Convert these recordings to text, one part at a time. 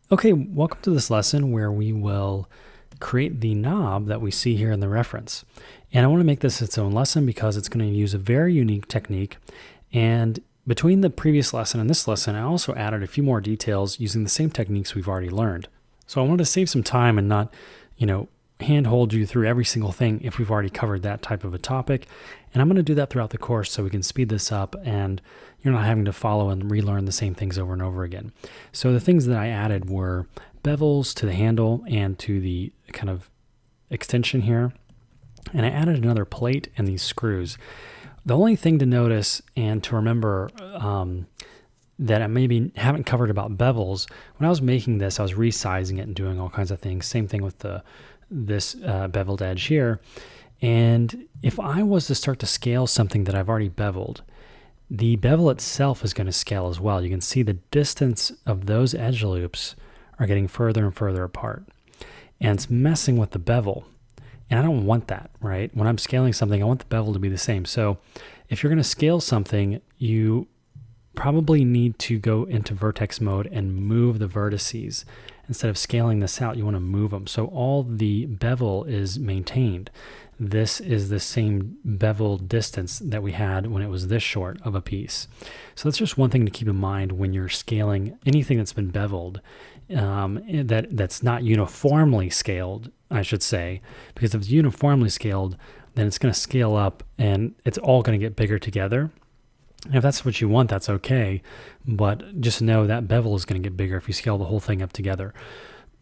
Okay, welcome to this lesson where we will create the knob that we see here in the reference. And I want to make this its own lesson because it's going to use a very unique technique. And between the previous lesson and this lesson, I also added a few more details using the same techniques we've already learned. So I wanted to save some time and not, handhold you through every single thing if we've already covered that type of a topic. And I'm going to do that throughout the course so we can speed this up and you're not having to follow and relearn the same things over and over again. So the things that I added were bevels to the handle and to the kind of extension here. And I added another plate and these screws. The only thing to notice and to remember that I maybe haven't covered about bevels, when I was making this, I was resizing it and doing all kinds of things. Same thing with this beveled edge here. And if I was to start to scale something that I've already beveled, the bevel itself is going to scale as well. You can see the distance of those edge loops are getting further and further apart. And it's messing with the bevel. And I don't want that, right? When I'm scaling something, I want the bevel to be the same. So if you're going to scale something, you probably need to go into vertex mode and move the vertices. Instead of scaling this out, you want to move them. So all the bevel is maintained. This is the same bevel distance that we had when it was this short of a piece. So that's just one thing to keep in mind when you're scaling anything that's been beveled, that's not uniformly scaled, I should say, because if it's uniformly scaled, then it's going to scale up and it's all going to get bigger together. And if that's what you want, that's okay. But just know that bevel is going to get bigger if you scale the whole thing up together.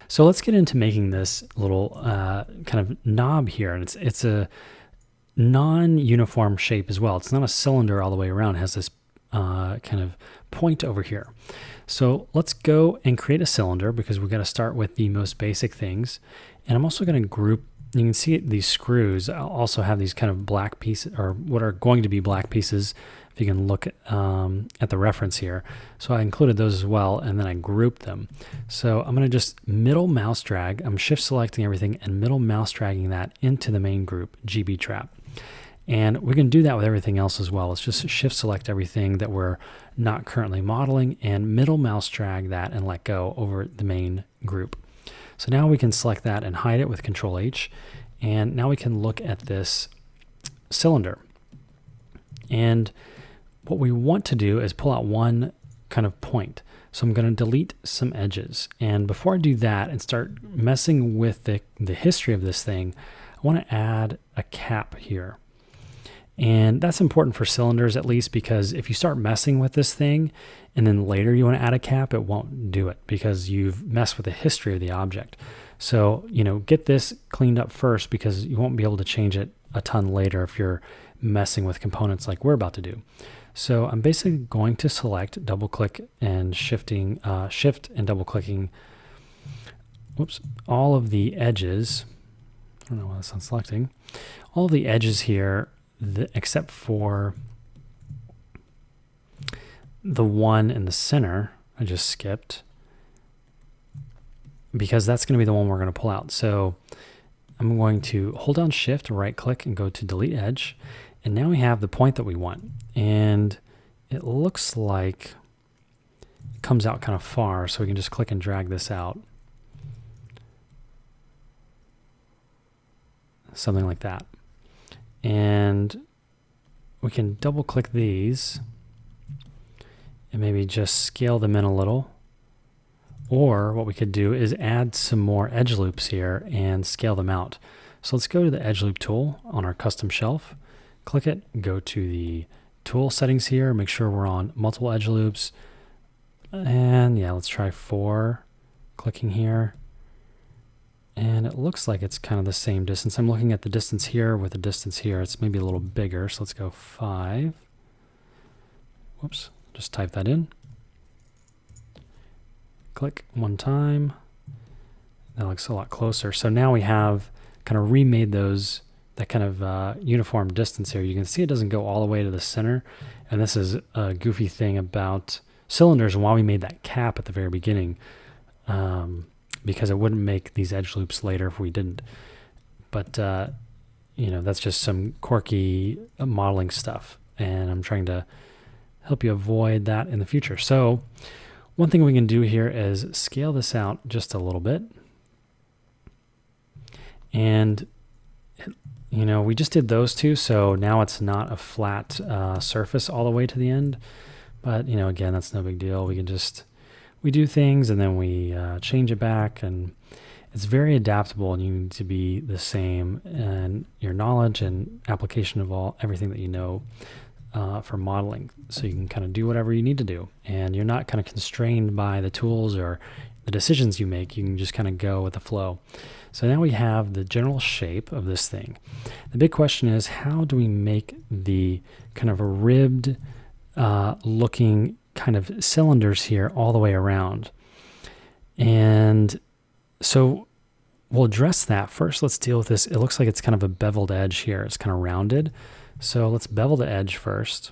So let's get into making this little kind of knob here. And it's a non-uniform shape as well. It's not a cylinder all the way around. It has this kind of point over here. So let's go and create a cylinder because we've got to start with the most basic things. And I'm also going to group, you can see these screws also have these kind of black pieces, or what are going to be black pieces, if you can look at the reference here. So I included those as well, and then I grouped them. So I'm going to just middle mouse drag. I'm shift selecting everything and middle mouse dragging that into the main group, GB trap. And we can do that with everything else as well. Let's just shift select everything that we're not currently modeling and middle mouse drag that and let go over the main group. So now we can select that and hide it with Control H. And now we can look at this cylinder. And what we want to do is pull out one kind of point. So I'm going to delete some edges. And before I do that and start messing with the history of this thing, I want to add a cap here. And that's important for cylinders at least, because if you start messing with this thing and then later you want to add a cap, it won't do it because you've messed with the history of the object. So, get this cleaned up first because you won't be able to change it a ton later if you're messing with components like we're about to do. So I'm basically going to select, double click and shift and double clicking, all of the edges. I don't know why that's not selecting. All the edges here, except for the one in the center, I just skipped because that's going to be the one we're going to pull out. So I'm going to hold down shift, right click and go to delete edge. And now we have the point that we want. And it looks like it comes out kind of far, so we can just click and drag this out. Something like that. And we can double click these and maybe just scale them in a little. Or what we could do is add some more edge loops here and scale them out. So let's go to the edge loop tool on our custom shelf. Click it, go to the tool settings here, make sure we're on multiple edge loops. And yeah, let's try 4, clicking here. And it looks like it's kind of the same distance. I'm looking at the distance here with the distance here. It's maybe a little bigger, so let's go 5. Whoops, just type that in. Click one time. That looks a lot closer. So now we have kind of remade that kind of uniform distance here. You can see it doesn't go all the way to the center. And this is a goofy thing about cylinders and why we made that cap at the very beginning. Because it wouldn't make these edge loops later if we didn't. But, that's just some quirky modeling stuff. And I'm trying to help you avoid that in the future. So One thing we can do here is scale this out just a little bit. And, you know, we just did those two, so now it's not a flat surface all the way to the end. But, you know, again, that's no big deal. We can just, we do things and then we change it back, and it's very adaptable, and you need to be the same in your knowledge and application of everything that you know for modeling. So you can kind of do whatever you need to do, and you're not kind of constrained by the tools or the decisions you make. You can just kind of go with the flow. So now we have the general shape of this thing. The big question is, how do we make the kind of a ribbed looking kind of cylinders here all the way around? And so we'll address that first. Let's deal with this. It looks like it's kind of a beveled edge here. It's kind of rounded. So let's bevel the edge first.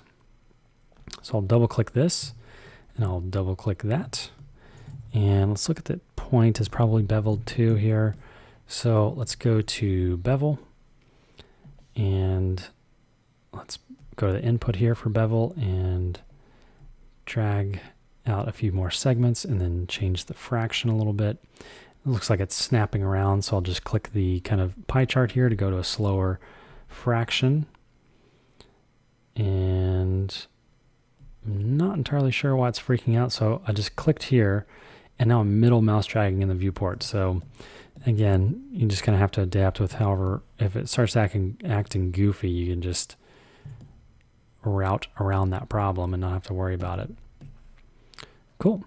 So I'll double click this and I'll double click that. And let's look at the point is probably beveled too here. So let's go to bevel and let's go to the input here for bevel and drag out a few more segments and then change the fraction a little bit. It looks like it's snapping around, so I'll just click the kind of pie chart here to go to a slower fraction. And I'm not entirely sure why it's freaking out, so I just clicked here and now I'm middle mouse dragging in the viewport. So again, you just kind of have to adapt with however, if it starts acting goofy, you can just route around that problem and not have to worry about it. Cool.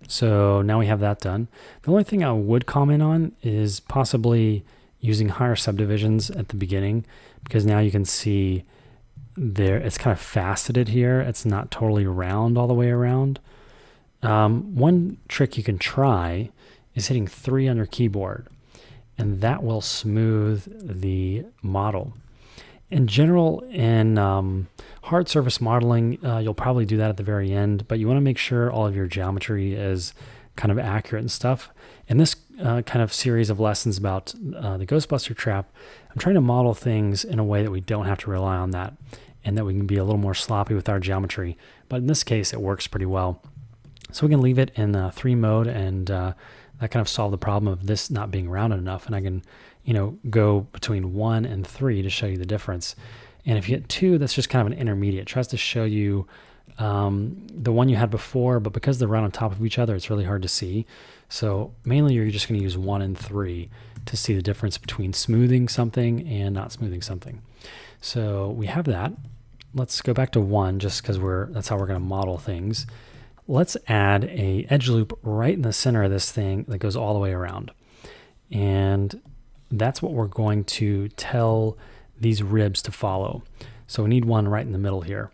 So now we have that done. The only thing I would comment on is possibly using higher subdivisions at the beginning, because now you can see there it's kind of faceted here. It's not totally round all the way around. One trick you can try is hitting 3 on your keyboard, and that will smooth the model. In general, in hard surface modeling, you'll probably do that at the very end, but you want to make sure all of your geometry is kind of accurate and stuff. In this kind of series of lessons about the Ghostbuster trap, I'm trying to model things in a way that we don't have to rely on that, and that we can be a little more sloppy with our geometry. But in this case, it works pretty well. So we can leave it in 3 mode, and that kind of solve the problem of this not being rounded enough. And I can, you know, go between 1 and 3 to show you the difference. And if you hit 2, that's just kind of an intermediate. It tries to show you the one you had before, but because they're right on top of each other, it's really hard to see. So mainly you're just going to use 1 and 3 to see the difference between smoothing something and not smoothing something. So we have that. Let's go back to 1 just because that's how we're going to model things. Let's add a edge loop right in the center of this thing that goes all the way around. And that's what we're going to tell these ribs to follow. So we need one right in the middle here.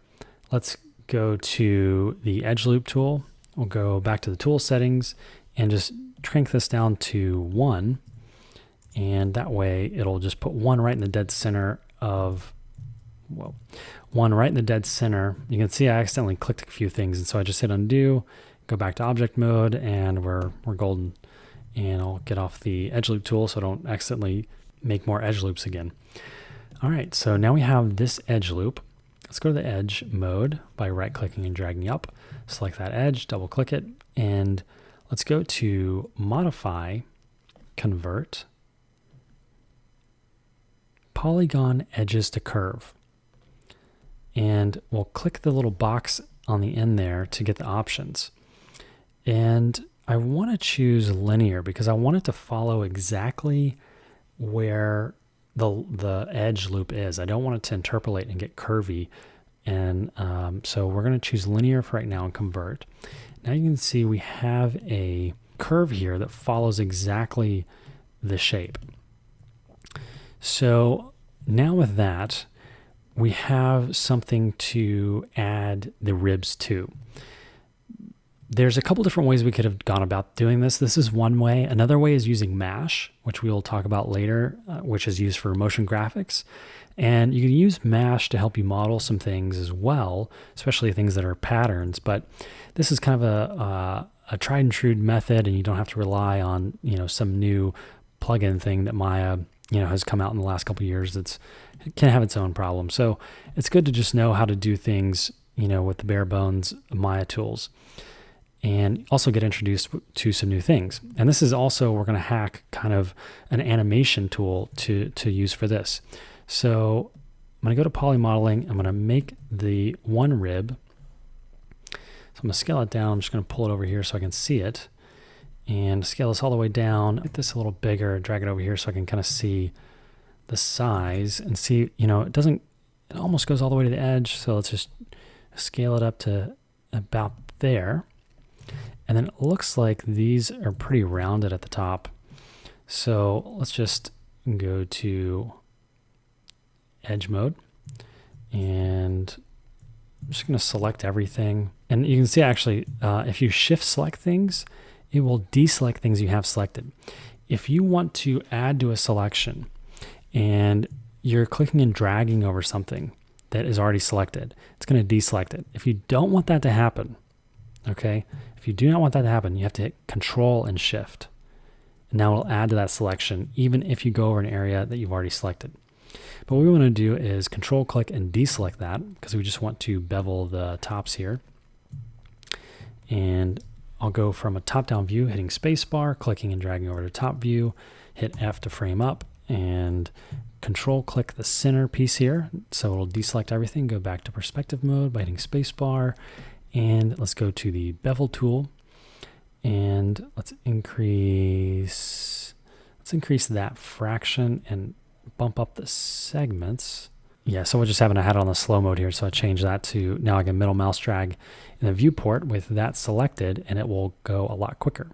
Let's go to the edge loop tool. We'll go back to the tool settings and just crank this down to 1. And that way it'll just put 1 right in the dead center of, well, 1 right in the dead center. You can see I accidentally clicked a few things, and so I just hit undo, go back to object mode, and we're golden. And I'll get off the edge loop tool so I don't accidentally make more edge loops again. All right, so now we have this edge loop. Let's go to the edge mode by right-clicking and dragging up. Select that edge, double-click it, and let's go to Modify, Convert, Polygon Edges to Curve. And we'll click the little box on the end there to get the options. And I want to choose linear because I want it to follow exactly where the edge loop is. I don't want it to interpolate and get curvy. And so we're going to choose linear for right now and convert. Now you can see we have a curve here that follows exactly the shape. So now with that, we have something to add the ribs to. There's a couple different ways we could have gone about doing this. This is one way. Another way is using Mesh, which we will talk about later, which is used for motion graphics. And you can use Mesh to help you model some things as well, especially things that are patterns. But this is kind of a tried and true method, and you don't have to rely on, you know, some new plugin thing that Maya, you know, has come out in the last couple of years it can have its own problems. So it's good to just know how to do things, you know, with the bare bones Maya tools. and also get introduced to some new things. And this is also, we're going to hack kind of an animation tool to use for this. So I'm going to go to poly modeling. I'm going to make the one rib. So I'm going to scale it down. I'm just going to pull it over here so I can see it, and scale this all the way down, make this a little bigger, drag it over here so I can kind of see the size and see, it almost goes all the way to the edge. So let's just scale it up to about there. And then it looks like these are pretty rounded at the top. So let's just go to edge mode, and I'm just going to select everything. And you can see actually, if you shift select things, it will deselect things you have selected. If you want to add to a selection and you're clicking and dragging over something that is already selected, it's going to deselect it. If you don't want that to happen, okay, if you do not want that to happen, you have to hit Control and Shift. And now it'll add to that selection, even if you go over an area that you've already selected. But what we want to do is Control click and deselect that, because we just want to bevel the tops here. And I'll go from a top-down view, hitting spacebar, clicking and dragging over to top view, hit F to frame up, and Control click the center piece here. So it'll deselect everything, go back to perspective mode by hitting spacebar. And let's go to the bevel tool, and let's increase that fraction and bump up the segments. Yeah, so what just happened, I had it on the slow mode here, so I changed that to, now I can middle mouse drag in the viewport with that selected, and it will go a lot quicker.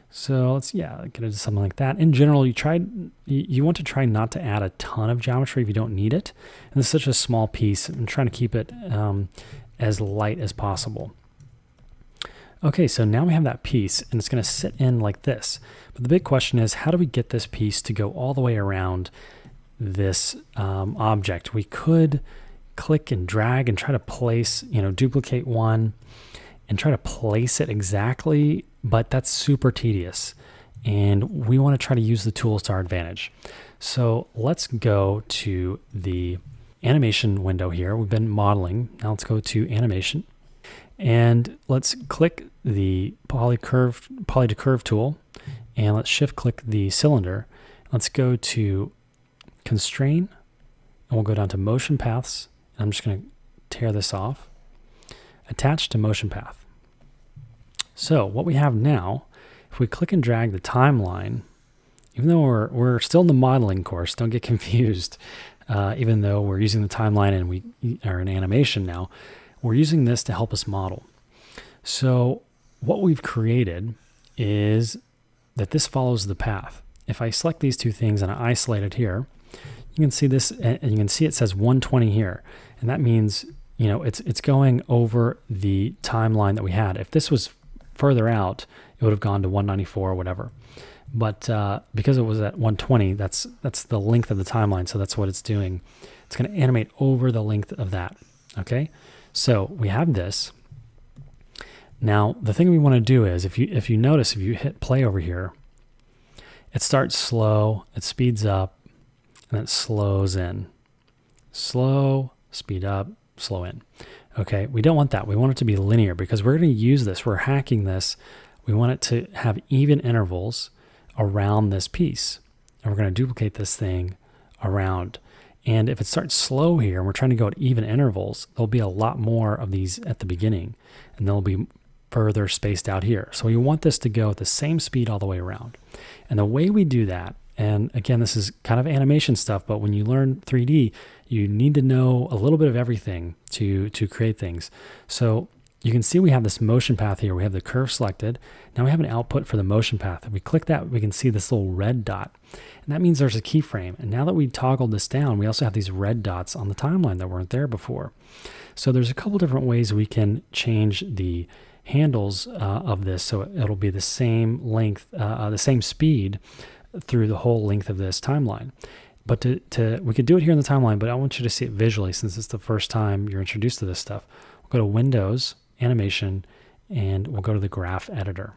So let's, get into something like that. In general, you want to try not to add a ton of geometry if you don't need it. And it's such a small piece, and trying to keep it as light as possible. Okay, so now we have that piece, and it's going to sit in like this. But the big question is, how do we get this piece to go all the way around this object? We could click and drag and try to place, duplicate one and try to place it exactly, but that's super tedious. And we want to try to use the tools to our advantage. So let's go to the animation window here. We've been modeling. Now let's go to animation, and let's click the poly to curve tool, and let's shift click the cylinder. Let's go to constrain, and we'll go down to motion paths. And I'm just going to tear this off. Attach to motion path. So what we have now, if we click and drag the timeline, even though we're still in the modeling course, don't get confused. Even though we're using the timeline and we are in animation now, we're using this to help us model. So what we've created is that this follows the path. If I select these two things and I isolate it here, you can see this, and you can see it says 120 here. And that means, it's going over the timeline that we had. If this was further out, it would have gone to 194 or whatever. But because it was at 120, that's the length of the timeline, so that's what it's doing. It's going to animate over the length of that, okay? So we have this. Now, the thing we want to do is, if you notice, if you hit play over here, it starts slow, it speeds up, and then it slows in. Slow, speed up, slow in. Okay, we don't want that. We want it to be linear, because we're going to use this. We're hacking this. We want it to have even intervals around this piece, and we're going to duplicate this thing around. And if it starts slow here and we're trying to go at even intervals, there'll be a lot more of these at the beginning, and they'll be further spaced out here. So we want this to go at the same speed all the way around. And the way we do that, and again, this is kind of animation stuff, but when you learn 3D, you need to know a little bit of everything to create things. So you can see we have this motion path here. We have the curve selected. Now we have an output for the motion path. If we click that, we can see this little red dot. And that means there's a keyframe. And now that we toggled this down, we also have these red dots on the timeline that weren't there before. So there's a couple different ways we can change the handles of this, so it'll be the same length, the same speed through the whole length of this timeline. But we could do it here in the timeline, but I want you to see it visually since it's the first time you're introduced to this stuff. We'll go to Windows, Animation, and we'll go to the Graph Editor.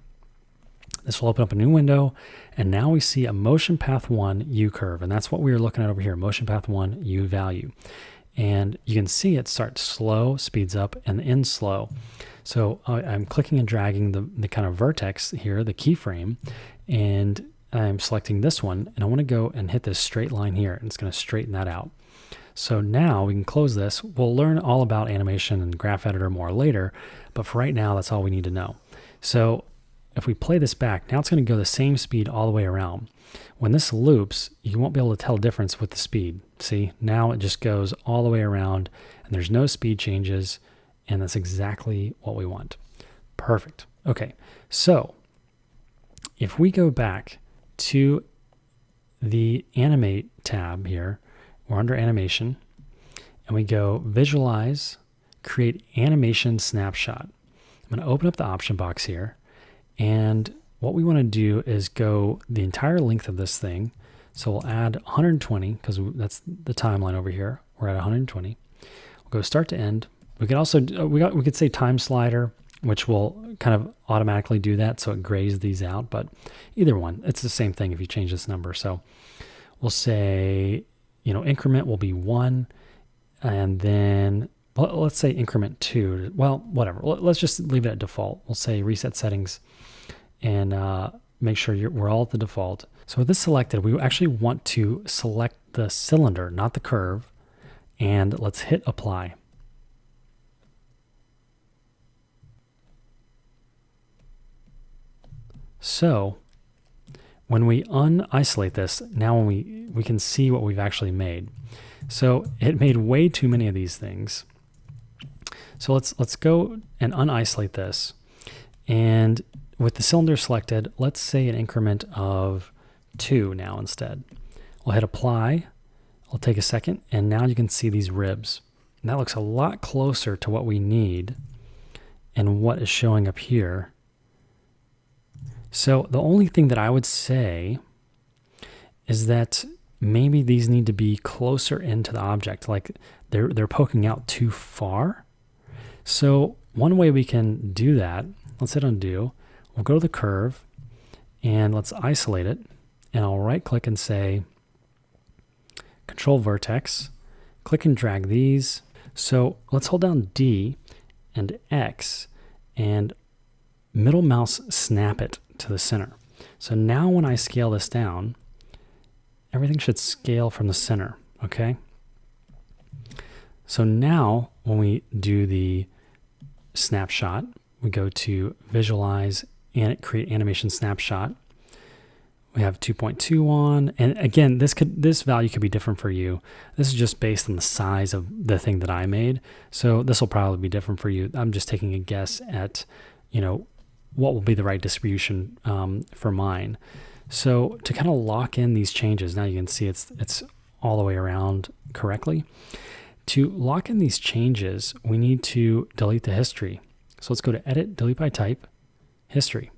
This will open up a new window, and now we see a motion path 1 U curve, and that's what we were looking at over here, motion path 1 U value. And you can see it starts slow, speeds up, and ends slow. So I'm clicking and dragging the kind of vertex here, the keyframe, and I'm selecting this one, and I want to go and hit this straight line here, and it's going to straighten that out. So now we can close this. We'll learn all about animation and graph editor more later, but for right now, that's all we need to know. So if we play this back, now it's going to go the same speed all the way around. When this loops, you won't be able to tell a difference with the speed. See, now it just goes all the way around and there's no speed changes, and that's exactly what we want. Perfect. Okay, so if we go back to the Animate tab here, we're under Animation, and we go Visualize, Create Animation Snapshot. I'm going to open up the option box here, and what we want to do is go the entire length of this thing. So we'll add 120 because that's the timeline over here. We're at 120. We'll go start to end. We could also we could say time slider, which will kind of automatically do that, so it grays these out. But either one, it's the same thing if you change this number. So we'll say, increment will be 1, and then let's say increment 2. Well, whatever. Let's just leave it at default. We'll say reset settings and make sure we're all at the default. So with this selected, we actually want to select the cylinder, not the curve, and let's hit apply. So when we unisolate this, now when we can see what we've actually made. So it made way too many of these things. So let's go and unisolate this. And with the cylinder selected, let's say an increment of 2 now instead. We'll hit apply. It'll take a second, and now you can see these ribs. And that looks a lot closer to what we need and what is showing up here. So the only thing that I would say is that maybe these need to be closer into the object, like they're poking out too far. So one way we can do that, let's hit undo. We'll go to the curve and let's isolate it. And I'll right click and say Control Vertex, click and drag these. So let's hold down D and X and middle mouse snap it to the center. So now when I scale this down, everything should scale from the center, okay? So now when we do the snapshot, we go to Visualize and Create Animation Snapshot. We have 2.2 on, and again, this value could be different for you. This is just based on the size of the thing that I made, so this will probably be different for you. I'm just taking a guess at, what will be the right distribution for mine. So to kind of lock in these changes, now you can see it's all the way around correctly. To lock in these changes, we need to delete the history. So let's go to Edit, Delete by Type, History.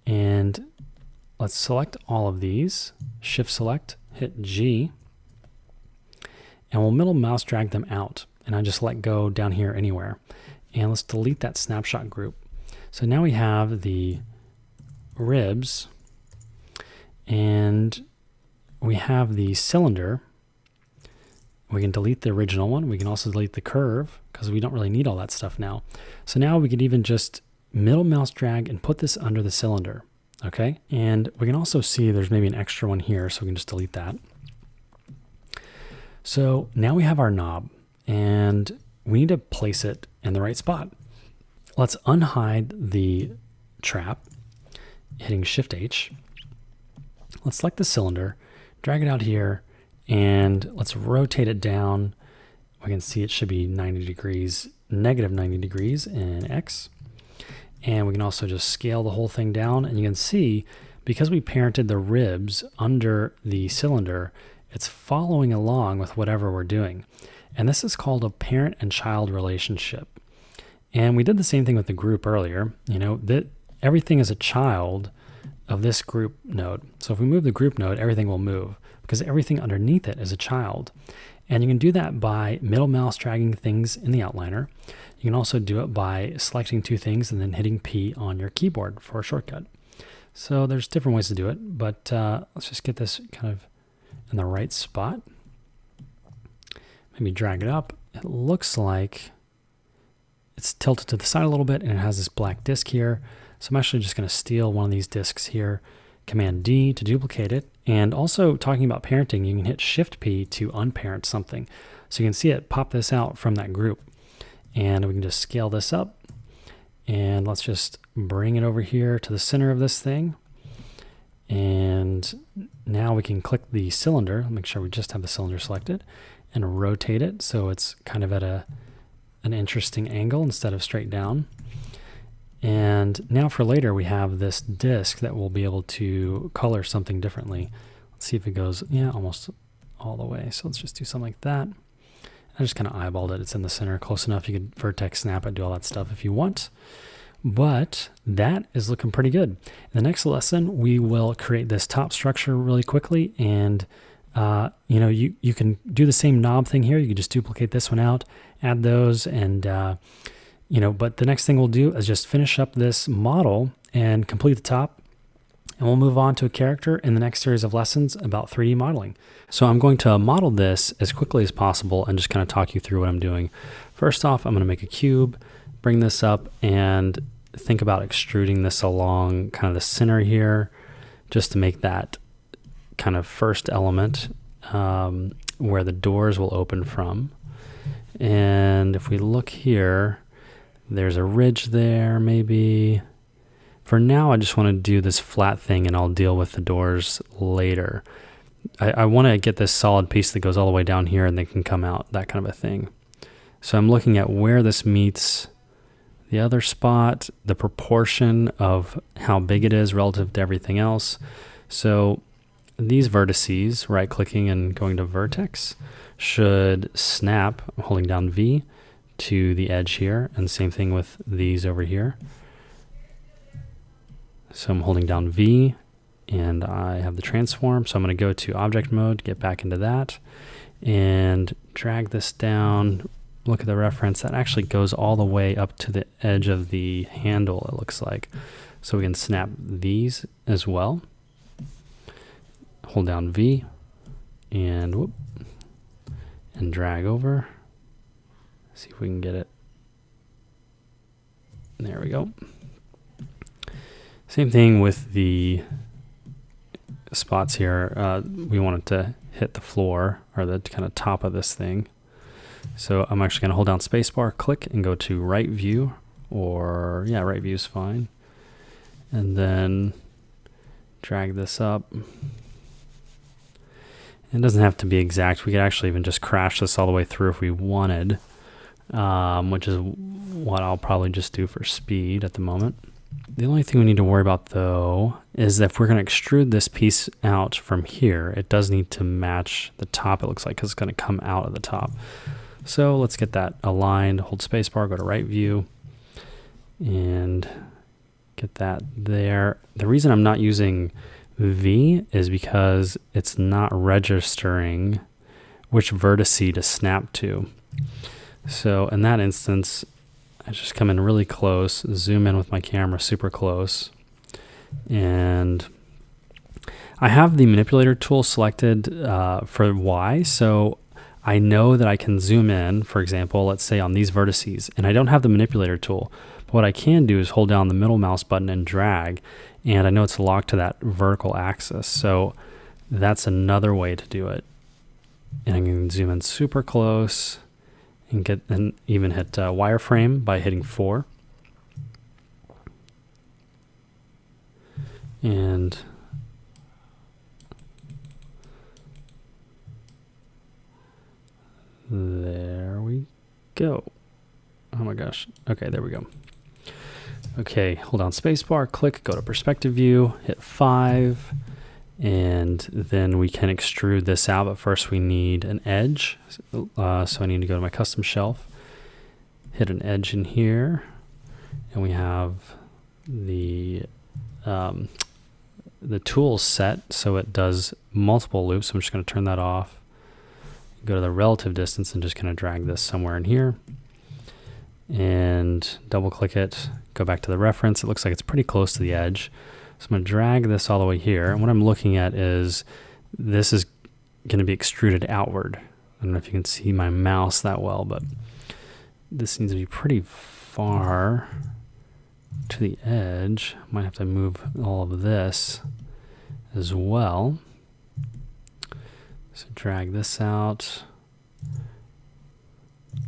And let's select all of these, Shift Select, hit G, and we'll middle mouse drag them out. And I just let go down here anywhere. And let's delete that snapshot group. So now we have the ribs, and we have the cylinder. We can delete the original one. We can also delete the curve because we don't really need all that stuff now. So now we could even just middle mouse drag and put this under the cylinder. Okay, and we can also see there's maybe an extra one here, so we can just delete that. So now we have our knob, and we need to place it in the right spot. Let's unhide the trap, hitting Shift H. Let's select the cylinder, drag it out here, and let's rotate it down. We can see it should be 90 degrees, negative 90 degrees in X. And we can also just scale the whole thing down, and you can see because we parented the ribs under the cylinder, it's following along with whatever we're doing. And this is called a parent and child relationship. And we did the same thing with the group earlier, that everything is a child of this group node. So if we move the group node, everything will move because everything underneath it is a child. And you can do that by middle mouse dragging things in the outliner. You can also do it by selecting 2 things and then hitting P on your keyboard for a shortcut. So there's different ways to do it, but let's just get this kind of in the right spot. maybe drag it up. It looks like it's tilted to the side a little bit and it has this black disc here. So I'm actually just going to steal one of these discs here, Command D to duplicate it. And also talking about parenting, you can hit Shift P to unparent something. So you can see it pop this out from that group. And we can just scale this up. And let's just bring it over here to the center of this thing. And now we can click the cylinder, make sure we just have the cylinder selected, and rotate it so it's kind of at an interesting angle instead of straight down. And now for later, we have this disc that will be able to color something differently. Let's see if it goes, yeah, almost all the way. So let's just do something like that. I just kind of eyeballed it. It's in the center, close enough. You could vertex snap it, do all that stuff if you want. But that is looking pretty good. In the next lesson, we will create this top structure really quickly. And you know, you can do the same knob thing here. You can just duplicate this one out, add those, and you know, but the next thing we'll do is just finish up this model and complete the top. And we'll move on to a character in the next series of lessons about 3D modeling. So I'm going to model this as quickly as possible and just kind of talk you through what I'm doing. First off, I'm going to make a cube, bring this up, and think about extruding this along kind of the center here, just to make that kind of first element where the doors will open from. And if we look here, there's a ridge there maybe. For now, I just want to do this flat thing and I'll deal with the doors later. I want to get this solid piece that goes all the way down here and they can come out, that kind of a thing. So I'm looking at where this meets the other spot, the proportion of how big it is relative to everything else. So these vertices, right-clicking and going to vertex, should snap, holding down V, to the edge here, and same thing with these over here. So I'm holding down V, and I have the transform, so I'm going to go to object mode, get back into that, and drag this down. Look at the reference, that actually goes all the way up to the edge of the handle, it looks like. So we can snap these as well. Hold down V, and whoop, and drag over. See if we can get it. There we go. Same thing with the spots here. We want it to hit the floor, or the kind of top of this thing. So I'm actually going to hold down spacebar, click, and go to right view, or yeah, right view is fine. And then drag this up. It doesn't have to be exact. We could actually even just crash this all the way through if we wanted, which is what I'll probably just do for speed at the moment. The only thing we need to worry about, though, is that if we're going to extrude this piece out from here, it does need to match the top, it looks like, because it's going to come out of the top. So let's get that aligned. Hold spacebar, go to right view, and get that there. The reason I'm not using V is because it's not registering which vertice to snap to. So in that instance, I just come in really close, zoom in with my camera super close, and I have the manipulator tool selected for Y, so I know that I can zoom in, for example, let's say on these vertices, and I don't have the manipulator tool. But what I can do is hold down the middle mouse button and drag, and I know it's locked to that vertical axis, so that's another way to do it. And I can zoom in super close and even hit wireframe by hitting 4. And there we go. Oh my gosh. Okay, there we go. Okay, hold down spacebar, click, go to perspective view, hit 5, and then we can extrude this out, but first we need an edge. So I need to go to my custom shelf, hit an edge in here, and we have the tools set so it does multiple loops. So I'm just going to turn that off, go to the relative distance, and just kind of drag this somewhere in here, and double click it, go back to the reference. It looks like it's pretty close to the edge. So I'm going to drag this all the way here. And what I'm looking at is this is going to be extruded outward. I don't know if you can see my mouse that well, but this needs to be pretty far to the edge. Might have to move all of this as well. So drag this out.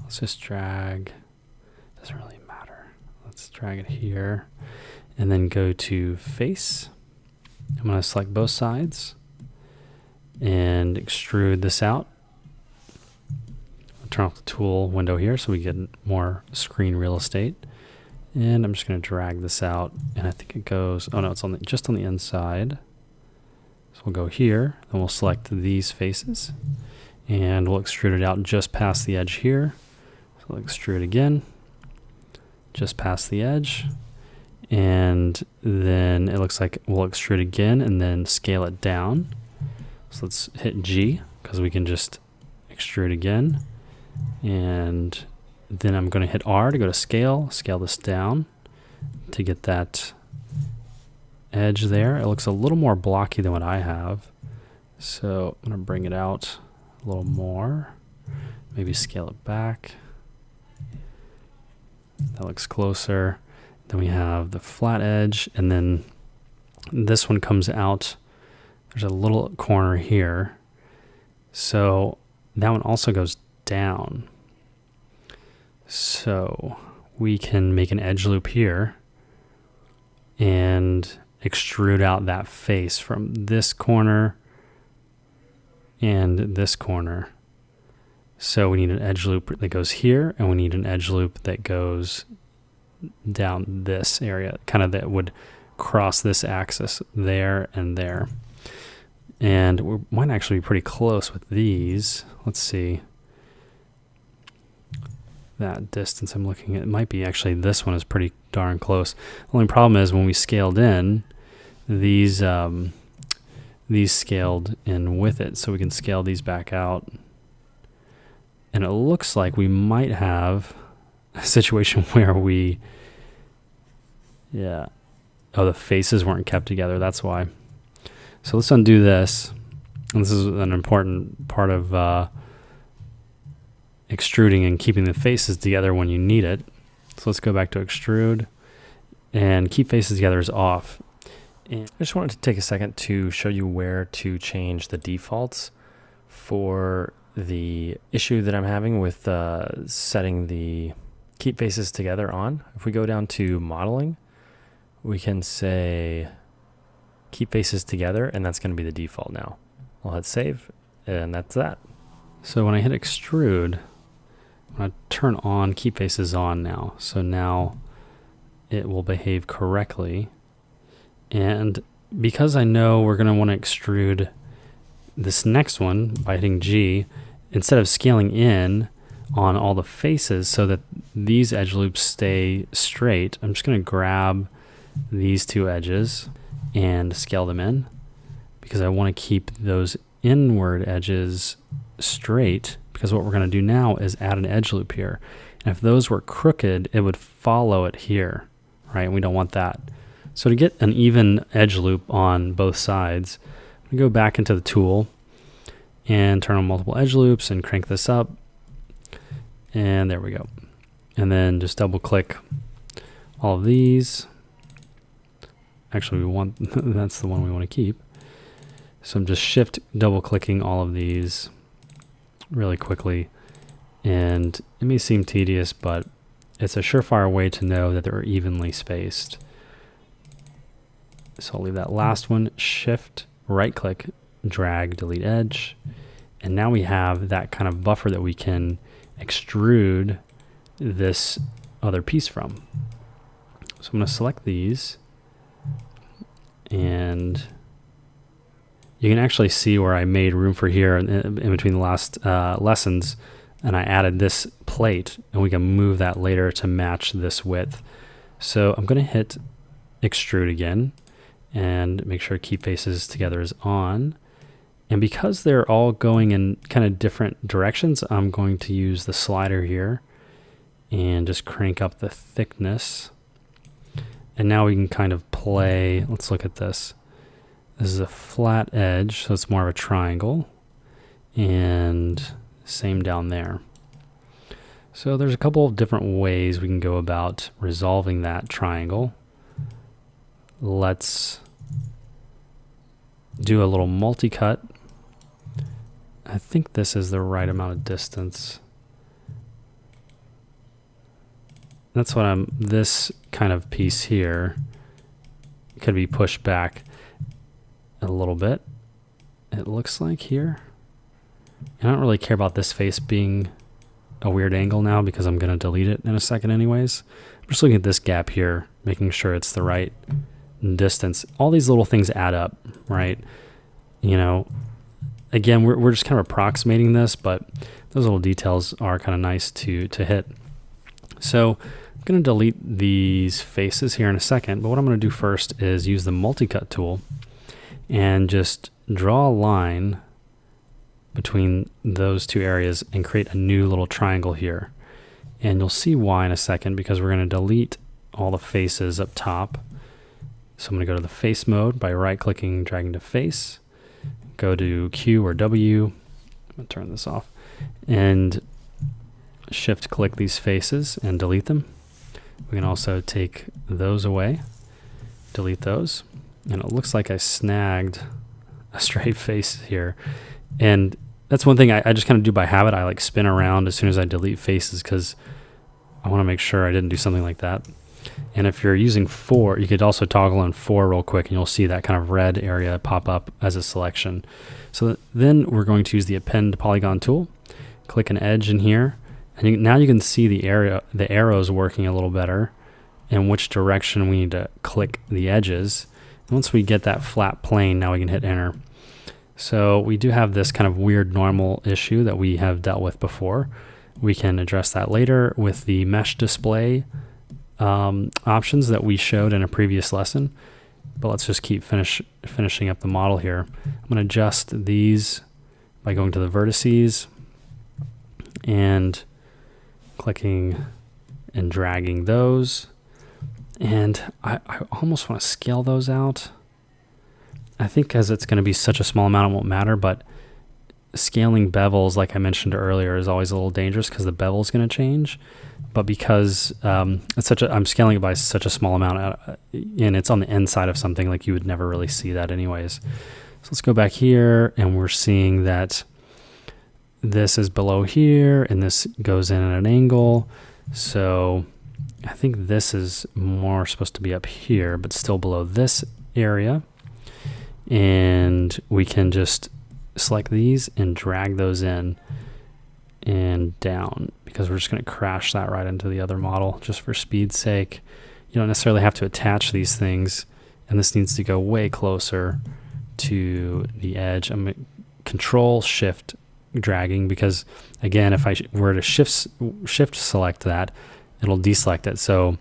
Let's just drag, doesn't really matter. Let's drag it here and then go to face. I'm going to select both sides and extrude this out. I'll turn off the tool window here so we get more screen real estate. And I'm just going to drag this out, and I think it goes, oh no, it's on just on the inside. So we'll go here, and we'll select these faces, and we'll extrude it out just past the edge here. So we'll extrude again, just past the edge, and then it looks like we'll extrude again and then scale it down. So let's hit G, because we can just extrude again, and then I'm going to hit R to go to scale this down to get that edge there. It looks a little more blocky than what I have. So I'm going to bring it out a little more, maybe scale it back. That looks closer. Then we have the flat edge, and then this one comes out. There's a little corner here. So that one also goes down. So we can make an edge loop here and extrude out that face from this corner and this corner. So we need an edge loop that goes here, and we need an edge loop that goes down this area, kind of that would cross this axis there and there. And we might actually be pretty close with these. Let's see. That distance I'm looking at, it might be actually this one is pretty darn close. The only problem is when we scaled in, these scaled in with it, so we can scale these back out. And it looks like we might have a situation where we, yeah, oh, the faces weren't kept together, that's why. So let's undo this. And this is an important part of extruding and keeping the faces together when you need it. So let's go back to extrude, and keep faces together is off. And I just wanted to take a second to show you where to change the defaults for the issue that I'm having with setting the keep faces together on. If we go down to modeling, we can say keep faces together, and that's going to be the default now. We'll hit save, and that's that. So when I hit extrude, I'm going to turn on keep faces on now. So now it will behave correctly. And because I know we're going to want to extrude this next one by hitting G, instead of scaling in on all the faces so that these edge loops stay straight, I'm just going to grab these two edges and scale them in, because I want to keep those inward edges straight, because what we're going to do now is add an edge loop here. And if those were crooked, it would follow it here, right? And we don't want that. So to get an even edge loop on both sides, I'm going to go back into the tool and turn on multiple edge loops and crank this up. And there we go. And then just double click all of these. Actually, we want that's the one we want to keep. So I'm just shift double clicking all of these really quickly. And it may seem tedious, but it's a surefire way to know that they're evenly spaced. So I'll leave that last one, shift, right click, drag, delete edge. And now we have that kind of buffer that we can extrude this other piece from. So I'm going to select these, and you can actually see where I made room for here in between the last lessons, and I added this plate, and we can move that later to match this width. So I'm going to hit extrude again and make sure keep faces together is on. And because they're all going in kind of different directions, I'm going to use the slider here and just crank up the thickness. And now we can kind of play. Let's look at this. This is a flat edge, so it's more of a triangle. And Same down there. So there's a couple of different ways we can go about resolving that triangle. Let's do a little multi-cut. I think this is the right amount of distance. That's what this kind of piece here could be pushed back a little bit. It looks like here. I don't really care about this face being a weird angle now because I'm going to delete it in a second anyways. I'm just looking at this gap here, making sure it's the right distance. All these little things add up, right? You know, again, we're just kind of approximating this, but those little details are kind of nice to hit. So I'm going to delete these faces here in a second, but what I'm going to do first is use the multi-cut tool and just draw a line between those two areas and create a new little triangle here. And you'll see why in a second, because we're going to delete all the faces up top. So I'm going to go to the face mode by right-clicking, dragging to face, go to Q or W. I'm going to turn this off, and shift-click these faces and delete them. We can also take those away, delete those, and it looks like I snagged a straight face here. And that's one thing I just kind of do by habit. I like spin around as soon as I delete faces because I want to make sure I didn't do something like that. And if you're using 4, you could also toggle on 4 real quick and you'll see that kind of red area pop up as a selection. So then we're going to use the append polygon tool, click an edge in here, and now you can see the arrows working a little better and which direction we need to click the edges. And once we get that flat plane, now we can hit enter. So we do have this kind of weird normal issue that we have dealt with before. We can address that later with the mesh display options that we showed in a previous lesson. But let's just keep finishing up the model here. I'm going to adjust these by going to the vertices and clicking and dragging those. And I almost want to scale those out. I think because it's going to be such a small amount, it won't matter, but scaling bevels, like I mentioned earlier, is always a little dangerous because the bevel is going to change. But because I'm scaling it by such a small amount, and it's on the inside of something, like you would never really see that anyways. So let's go back here, and we're seeing that this is below here, and this goes in at an angle. So I think this is more supposed to be up here, but still below this area. And we can just select these and drag those in and down because we're just going to crash that right into the other model just for speed's sake. You don't necessarily have to attach these things, and this needs to go way closer to the edge. I'm going to control shift dragging because, again, if I were to shift select that, it'll deselect it. So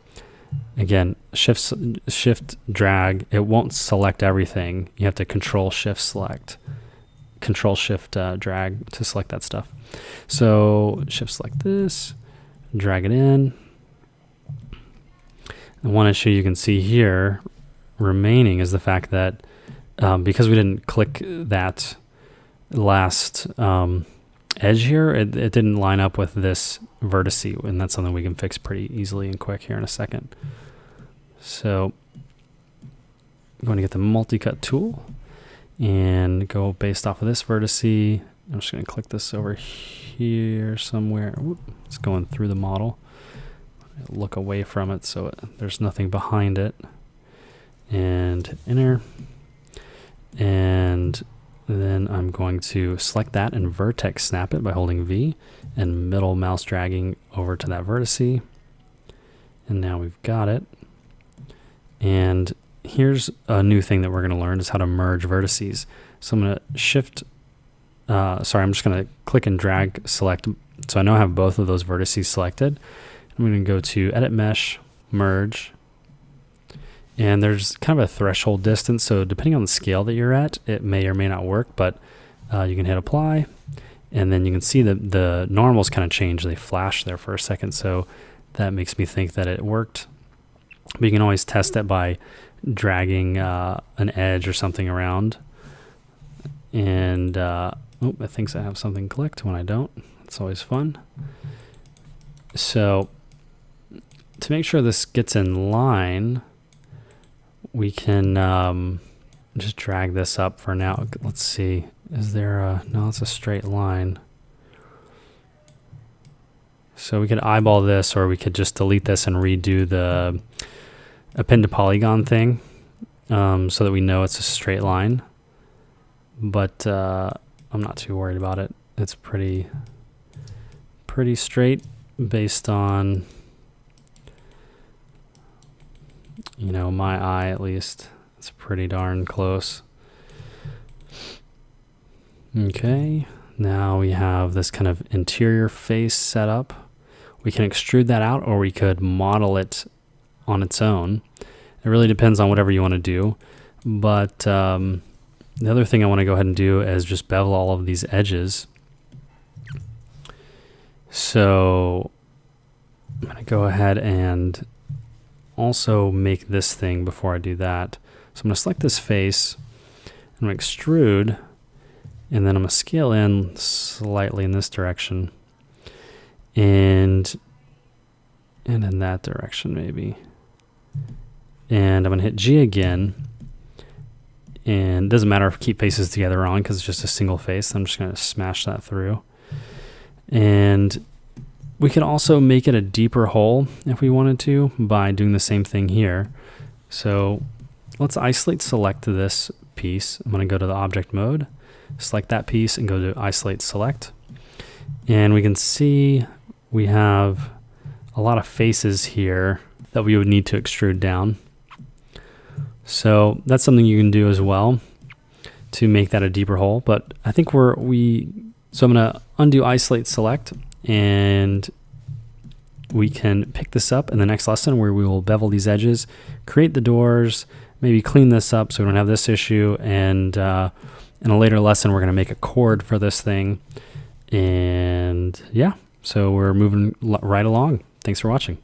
again, shift drag, it won't select everything. You have to control shift select, control shift drag to select that stuff. So shift select this, drag it in. And one issue you can see here remaining is the fact that because we didn't click that last edge here, it didn't line up with this vertice, and that's something we can fix pretty easily and quick here in a second. So I'm going to get the multi-cut tool and go based off of this vertice. I'm just going to click this over here somewhere. Whoop, it's going through the model. Look away from it so there's nothing behind it. And enter. And then I'm going to select that and vertex snap it by holding V and middle mouse dragging over to that vertice. And now we've got it. And here's a new thing that we're going to learn is how to merge vertices. So I'm going to I'm just going to click and drag select. So I now have both of those vertices selected. I'm going to go to edit mesh, merge. And there's kind of a threshold distance. So depending on the scale that you're at, it may or may not work, but you can hit apply. And then you can see that the normals kind of change. They flash there for a second. So that makes me think that it worked. But you can always test it by dragging an edge or something around. And it thinks I have something clicked when I don't. That's always fun. So to make sure this gets in line, we can just drag this up for now. Let's see. Is there a... No, it's a straight line. So we could eyeball this, or we could just delete this and redo the append to polygon thing, so that we know it's a straight line. But I'm not too worried about it. It's pretty straight based on, you know, my eye at least. It's pretty darn close. Okay, now we have this kind of interior face set up. We can extrude that out, or we could model it on its own. It really depends on whatever you want to do. But the other thing I want to go ahead and do is just bevel all of these edges. So I'm going to go ahead and also make this thing before I do that. So I'm going to select this face, I'm going to extrude, and then I'm going to scale in slightly in this direction, and in that direction maybe. And I'm going to hit G again, and it doesn't matter if I keep faces together on because it's just a single face. I'm just going to smash that through. And we can also make it a deeper hole if we wanted to by doing the same thing here. So let's isolate select this piece. I'm going to go to the object mode, select that piece, and go to isolate select. And we can see we have a lot of faces here that we would need to extrude down. So that's something you can do as well to make that a deeper hole. But I think so I'm going to undo isolate select, and we can pick this up in the next lesson where we will bevel these edges, create the doors, maybe clean this up so we don't have this issue, and in a later lesson we're going to make a cord for this thing. And yeah, so we're moving right along. Thanks for watching.